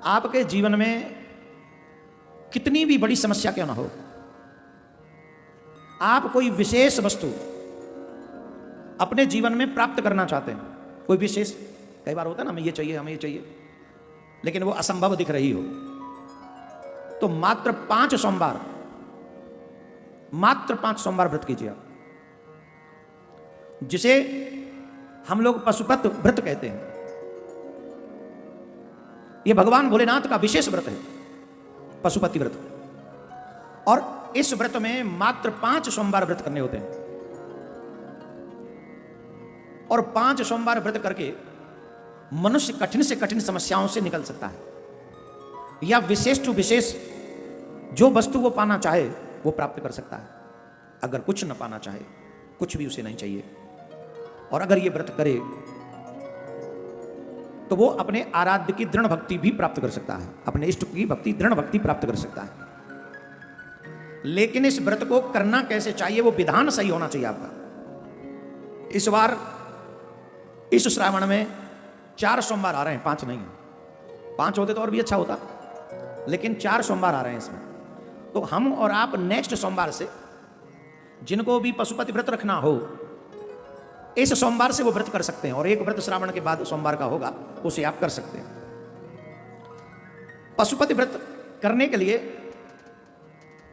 आपके जीवन में कितनी भी बड़ी समस्या क्यों ना हो, आप कोई विशेष वस्तु अपने जीवन में प्राप्त करना चाहते हैं, कोई विशेष, कई बार होता है ना, हमें ये चाहिए, हमें ये चाहिए, लेकिन वो असंभव दिख रही हो, तो मात्र 5 सोमवार व्रत कीजिए आप, जिसे हम लोग पशुपत व्रत कहते हैं। यह भगवान भोलेनाथ का विशेष व्रत है, पशुपति व्रत। और इस व्रत में मात्र 5 सोमवार व्रत करने होते हैं, और 5 सोमवार व्रत करके मनुष्य कठिन से कठिन समस्याओं से निकल सकता है, या विशेष टू विशेष जो वस्तु वो पाना चाहे वो प्राप्त कर सकता है। अगर कुछ न पाना चाहे, कुछ भी उसे नहीं चाहिए, और अगर ये व्रत करे तो वो अपने आराध्य की दृढ़ भक्ति भी प्राप्त कर सकता है, अपने इष्ट की भक्ति, दृढ़ भक्ति प्राप्त कर सकता है। लेकिन इस व्रत को करना कैसे चाहिए, वो विधान सही होना चाहिए आपका। इस बार इस श्रावण में 4 सोमवार आ रहे हैं, 5 नहीं है। 5 होते तो और भी अच्छा होता, लेकिन 4 सोमवार आ रहे हैं इसमें। तो हम और आप नेक्स्ट सोमवार से, जिनको भी पशुपति व्रत रखना हो, इस सोमवार से वो व्रत कर सकते हैं, और एक व्रत श्रावण के बाद सोमवार का होगा, उसे आप कर सकते हैं। पशुपति व्रत करने के लिए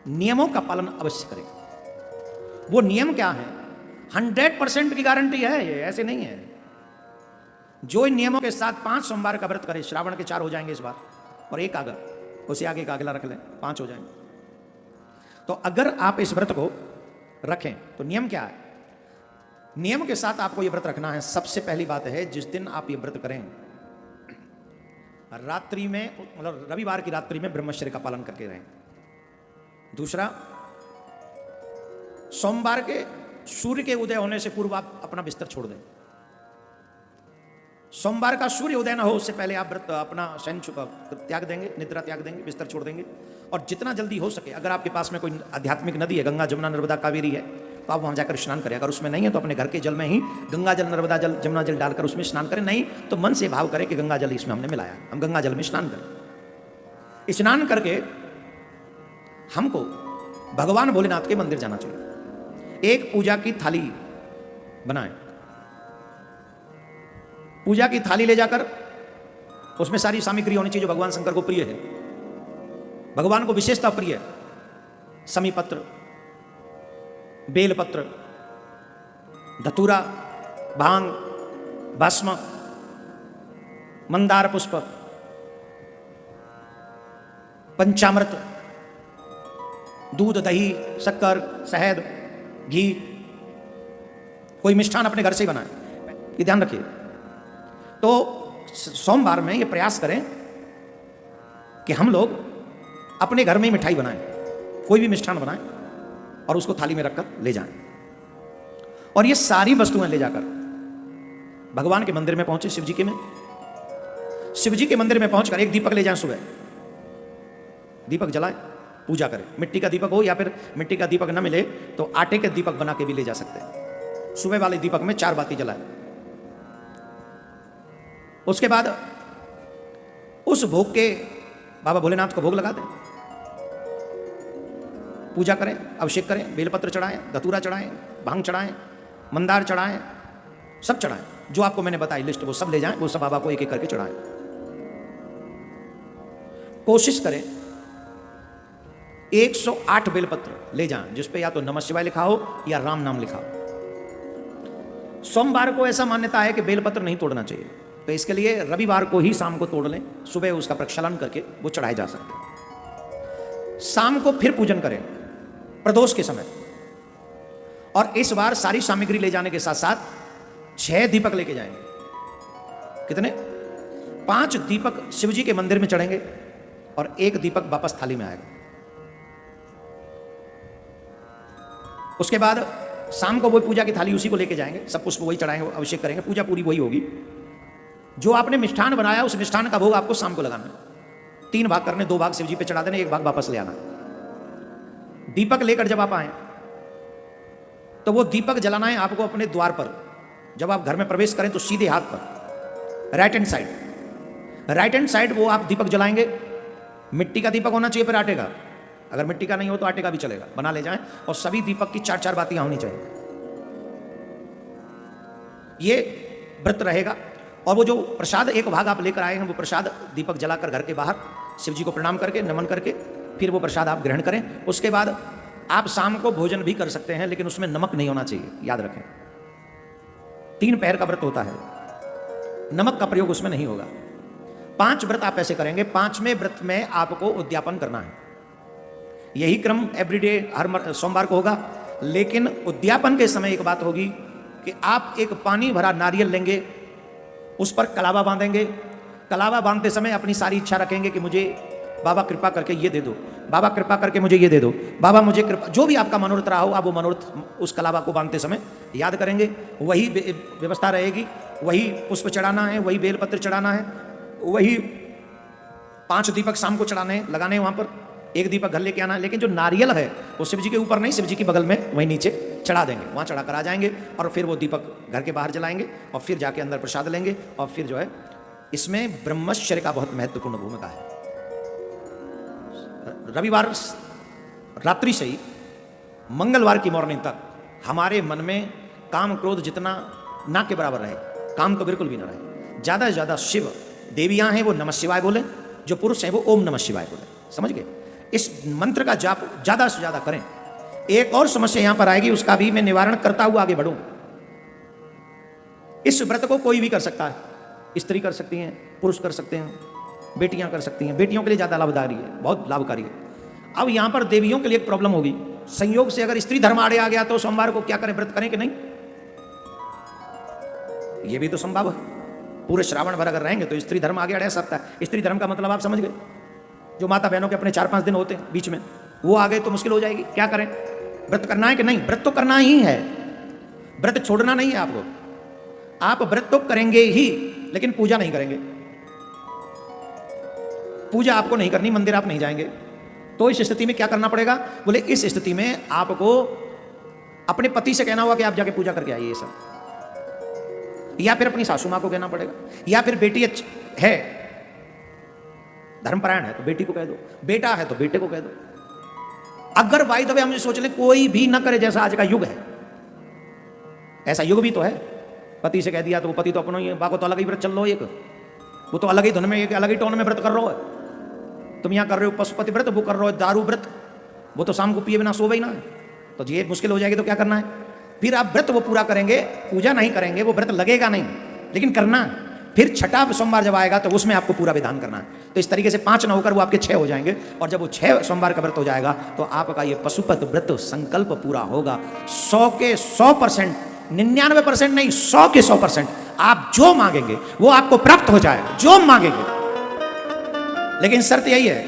नियमों का पालन अवश्य करें। वो नियम क्या है? 100% की गारंटी है, ये ऐसे नहीं है। जो इन नियमों के साथ 5 सोमवार का व्रत करे, श्रावण के 4 हो जाएंगे इस बार, और एक आगा, उसे आगे का अगला रख लें, 5 हो जाएंगे। तो अगर आप इस व्रत को रखें तो नियम क्या है? नियम के साथ आपको यह व्रत रखना है। सबसे पहली बात है, जिस दिन आप ये व्रत करें, रात्रि में, मतलब रविवार की रात्रि में ब्रह्मचर्य का पालन करके रहें। दूसरा, सोमवार के सूर्य के उदय होने से पूर्व आप अपना बिस्तर छोड़ दें। सोमवार का सूर्य उदय न हो उससे पहले आप व्रत अपना शयन त्याग देंगे, निद्रा त्याग देंगे, बिस्तर छोड़ देंगे। और जितना जल्दी हो सके, अगर आपके पास में कोई आध्यात्मिक नदी है, गंगा जमुना नर्मदा कावेरी है, तो आप वहां जाकर स्नान करें। अगर उसमें नहीं है तो अपने घर के जल में ही गंगा जल, नर्मदा जल, जमुना जल डालकर उसमें स्नान करें। नहीं तो मन से भाव करें कि गंगा जल इसमें हमने मिलाया, हम गंगा जल में स्नान करें। स्नान करके हमको भगवान भोलेनाथ के मंदिर जाना चाहिए। एक पूजा की थाली बनाएं, पूजा की थाली ले जाकर उसमें सारी सामग्री होनी चाहिए जो भगवान शंकर को प्रिय है, भगवान को विशेषता प्रिय है। समीपत्र, बेलपत्र, धतूरा, भांग, भस्म, मंदार पुष्प, पंचामृत, दूध, दही, शक्कर, शहद, घी, कोई मिष्ठान अपने घर से ही बनाए, ये ध्यान रखिए। तो सोमवार में ये प्रयास करें कि हम लोग अपने घर में ही मिठाई बनाएं, कोई भी मिष्ठान बनाएं और उसको थाली में रखकर ले जाएं। और ये सारी वस्तुएं ले जाकर भगवान के मंदिर में पहुंचे, शिव जी के मंदिर में पहुंचकर एक दीपक ले जाएं, सुबह दीपक जलाएं, पूजा करें। मिट्टी का दीपक हो या फिर मिट्टी का दीपक न मिले तो आटे के दीपक बना के भी ले जा सकते हैं। सुबह वाले दीपक में 4 बाती जलाएं। उसके बाद उस भोग के बाबा भोलेनाथ को भोग लगा दें, पूजा करें, अभिषेक करें, बेलपत्र चढ़ाएं, धतूरा चढ़ाएं, भांग चढ़ाएं, मंदार चढ़ाएं, सब चढ़ाएं। जो आपको मैंने बताई लिस्ट वो सब ले जाएं, वो सब बाबा को एक एक करके चढ़ाएं। कोशिश करें 108 बेलपत्र ले जाएं, जिसपे या तो नमः शिवाय लिखा हो या राम नाम लिखा हो। सोमवार को ऐसा मान्यता है कि बेलपत्र नहीं तोड़ना चाहिए, तो इसके लिए रविवार को ही शाम को तोड़ लें, सुबह उसका प्रक्षालन करके वो चढ़ाए जा सकते हैं। शाम को फिर पूजन करें प्रदोष के समय। और इस बार सारी सामग्री ले जाने के साथ साथ 6 दीपक लेके जाएंगे। कितने? 5 दीपक शिव जी के मंदिर में चढ़ेंगे और 1 दीपक वापस थाली में आएगा। उसके बाद शाम को वही पूजा की थाली उसी को लेके जाएंगे, सब पुष्प वही चढ़ाएंगे, अभिषेक करेंगे, पूजा पूरी वही होगी। जो आपने मिष्ठान बनाया उस मिष्ठान का भोग आपको शाम को लगाना है। 3 भाग करने, 2 भाग शिव जी पे चढ़ा देने, 1 भाग वापस ले आना। दीपक लेकर जब आप आए तो वो दीपक जलाना है आपको अपने द्वार पर। जब आप घर में प्रवेश करें तो सीधे हाथ पर, right hand side, right hand side वो आप दीपक जलाएंगे, मिट्टी का दीपक होना चाहिए, फिर आटे का। अगर मिट्टी का नहीं हो तो आटे का भी चलेगा, बना ले जाएं। और सभी दीपक की 4-4 बातियां होनी चाहिए। ये व्रत रहेगा। और वो जो प्रसाद एक भाग आप लेकर आए हैं, वो प्रसाद दीपक जलाकर घर के बाहर शिव जी को प्रणाम करके, नमन करके, फिर वो प्रसाद आप ग्रहण करें। उसके बाद आप शाम को भोजन भी कर सकते हैं, लेकिन उसमें नमक नहीं होना चाहिए, याद रखें। 3 पहर का व्रत होता है, नमक का प्रयोग उसमें नहीं होगा। 5 व्रत आप ऐसे करेंगे। 5वें व्रत में आपको उद्यापन करना है। यही क्रम एवरीडे हर सोमवार को होगा, लेकिन उद्यापन के समय एक बात होगी कि आप एक पानी भरा नारियल लेंगे, उस पर कलावा बांधेंगे। कलावा बांधते समय अपनी सारी इच्छा रखेंगे कि मुझे बाबा कृपा करके ये दे दो, बाबा कृपा करके मुझे ये दे दो, बाबा मुझे कृपा, जो भी आपका मनोरथ रहा हो, आप वो मनोरथ उस कलावा को बांधते समय याद करेंगे। वही व्यवस्था रहेगी, वही पुष्प चढ़ाना है, वही बेलपत्र चढ़ाना है, वही 5 दीपक शाम को चढ़ाने लगाने हैं वहाँ पर, 1 दीपक घर लेके आना है। लेकिन जो नारियल है वो शिव जी के ऊपर नहीं, शिव जी के बगल में वहीं नीचे चढ़ा देंगे, वहाँ चढ़ा कर आ जाएंगे। और फिर वो दीपक घर के बाहर जलाएंगे और फिर जाके अंदर प्रसाद लेंगे। और फिर जो है इसमें ब्रह्मचर्य का बहुत महत्वपूर्ण भूमिका है। रविवार रात्रि से ही मंगलवार की मॉर्निंग तक हमारे मन में काम क्रोध जितना ना के बराबर रहे, काम तो बिल्कुल भी ना रहे। ज़्यादा से ज़्यादा शिव देवियाँ हैं वो नमः शिवाय बोले, जो पुरुष हैं वो ओम नमः शिवाय बोले। समझ गए? इस मंत्र का जाप ज़्यादा से ज़्यादा करें। एक और समस्या यहाँ पर आएगी, उसका भी मैं निवारण करता हुआ आगे बढ़ूँ। इस व्रत को कोई भी कर सकता है, स्त्री कर सकती हैं, पुरुष कर सकते हैं, बेटियां कर सकती हैं। बेटियों के लिए ज़्यादा लाभकारी है, बहुत लाभकारी है। अब यहाँ पर देवियों के लिए एक प्रॉब्लम होगी, संयोग से अगर स्त्री धर्म आड़े आ गया तो सोमवार को क्या करें, व्रत करें कि नहीं? ये भी तो संभव है। पूरे श्रावण भर अगर रहेंगे तो स्त्री धर्म आगे अड़ सकता है। स्त्री धर्म का मतलब आप समझ गए, जो माता बहनों के अपने 4-5 दिन होते हैं बीच में, वो आ गए तो मुश्किल हो जाएगी। क्या करें, व्रत करना है कि नहीं? व्रत तो करना ही है, व्रत छोड़ना नहीं है आपको। आप व्रत तो करेंगे ही, लेकिन पूजा नहीं करेंगे। पूजा आपको नहीं करनी, मंदिर आप नहीं जाएंगे। तो इस स्थिति में क्या करना पड़ेगा? बोले इस स्थिति में आपको अपने पति से कहना होगा कि आप जाके पूजा करके आइए, ये सब। या फिर अपनी सासू माँ को कहना पड़ेगा, या फिर बेटी है धर्मपरायण है तो बेटी को कह दो, बेटा है तो बेटे को कह दो। अगर बाई द वे हम सोच लें कोई भी ना करे, जैसा आज का युग है, ऐसा युग भी तो है। पति से कह दिया तो वो पति तो अपना ही, बाको तो अलग ही व्रत चल रहा हो, एक वो तो अलग ही धुन में, एक अलग ही टोन में व्रत कर रहा है। तुम यहाँ कर रहे हो पशुपति व्रत, वो कर रहे हो दारू व्रत, वो तो शाम को पिए बिना सो ही ना है। तो ये मुश्किल हो जाएगी, तो क्या करना है? फिर आप व्रत वो पूरा करेंगे, पूजा नहीं करेंगे, वो व्रत लगेगा नहीं, लेकिन करना। फिर 6ठा सोमवार जब आएगा तो उसमें आपको पूरा विधान करना है। तो इस तरीके से 5 न होकर वो आपके 6 हो जाएंगे। और जब वो 6 सोमवार का व्रत हो जाएगा तो आपका ये पशुपत व्रत संकल्प पूरा होगा। 100 के 100%, 99% नहीं, 100 के 100% आप जो मांगेंगे वो आपको प्राप्त हो जाएगा, जो मांगेंगे। लेकिन शर्त यही है,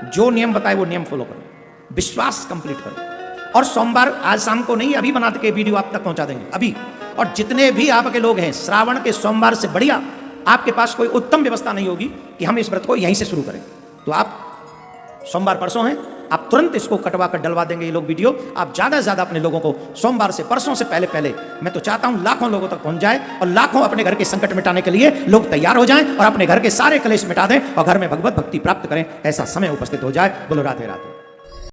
जो नियम बताए वो नियम फॉलो करो, विश्वास कंप्लीट करो। और सोमवार आज शाम को नहीं, अभी बना के वीडियो आप तक पहुंचा देंगे अभी। और जितने भी आपके लोग हैं, श्रावण के सोमवार से बढ़िया आपके पास कोई उत्तम व्यवस्था नहीं होगी कि हम इस व्रत को यहीं से शुरू करें। तो आप सोमवार परसों हैं, आप तुरंत इसको कटवा कर डलवा देंगे ये लोग वीडियो। आप ज़्यादा से ज़्यादा अपने लोगों को सोमवार से परसों से पहले मैं तो चाहता हूं लाखों लोगों तक पहुंच जाए, और लाखों अपने घर के संकट मिटाने के लिए लोग तैयार हो जाएं और अपने घर के सारे क्लेश मिटा दें और घर में भगवत भक्ति प्राप्त करें। ऐसा समय उपस्थित हो जाए। बोलो राधे राधे।